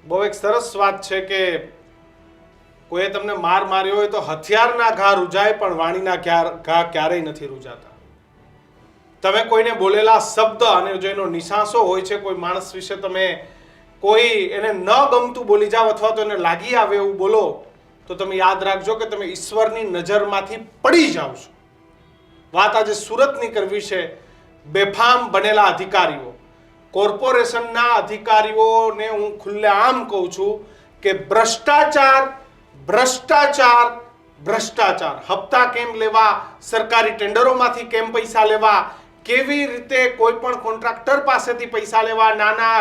બહુ એક સરસ વાત છે કે કોઈએ તમને માર માર્યો હોય તો હથિયારના ઘા રૂજાય પણ વાણીના ઘા ક્યારેય નથી રૂજાતા. તમે કોઈને બોલેલા શબ્દ અને જો એનો નિશાસો હોય છે, કોઈ માણસ વિશે તમે કોઈ એને ન ગમતું બોલી જાઓ અથવા તો એને લાગી આવે એવું બોલો તો તમે યાદ રાખજો કે તમે ઈશ્વરની નજરમાંથી પડી જાઓ છો. વાત આજે સુરતની કરવી છે. બેફામ બનેલા અધિકારીઓ, કોર્પોરેશનના અધિકારીઓને હું ખુલ્લેઆમ કહું છું કે ભ્રષ્ટાચાર ભ્રષ્ટાચાર ભ્રષ્ટાચાર. હપ્તા કેમ લેવા, સરકારી ટેન્ડરોમાંથી કેમ પૈસા લેવા, કેવી રીતે કોઈ પણ કોન્ટ્રાક્ટર પાસેથી પૈસા લેવા, નાના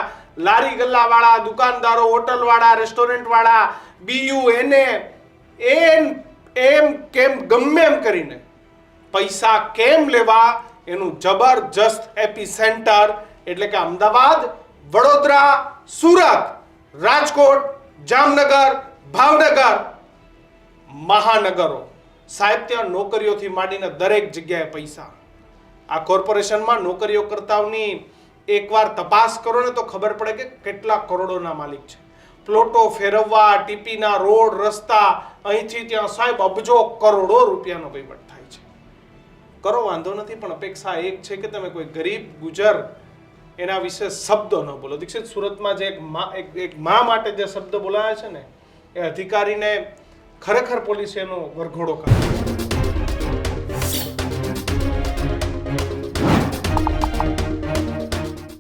લારી ગલ્લાવાળા, દુકાનદારો, હોટલવાળા, રેસ્ટોરન્ટવાળા, બીયુ એને એમ કેમ ગમે એમ કરીને પૈસા કેમ લેવા, એનું જબરજસ્ત એપી સેન્ટર એટલે કે અમદાવાદ, વડોદરા, સુરત, રાજકોટ, જામનગર, ભાવનગર મહાનગરો. સાહેબ ત્યાં નોકરીઓથી માંડીને દરેક જગ્યાએ પૈસા. આ કોર્પોરેશનમાં નોકરીઓ કરતાઓની એકવાર તપાસ કરો ને તો ખબર પડે કે કેટલા કરોડોના માલિક છે. પ્લોટો ફેરવવા, ટીપીના રોડ રસ્તા, અહીંથી ત્યાં સાહેબ અબજો કરોડો રૂપિયાનો વહીવટ થાય છે. કરો, વાંધો નથી, પણ અપેક્ષા એક છે કે તમે કોઈ ગરીબ ગુજર એના વિશે શબ્દો ન બોલો. દીક્ષિત, સુરતમાં જે એક મા માટે જે શબ્દ બોલાયા છે ને, એ અધિકારીને ખરેખર પોલીસે એનો વરઘોડો કર્યો.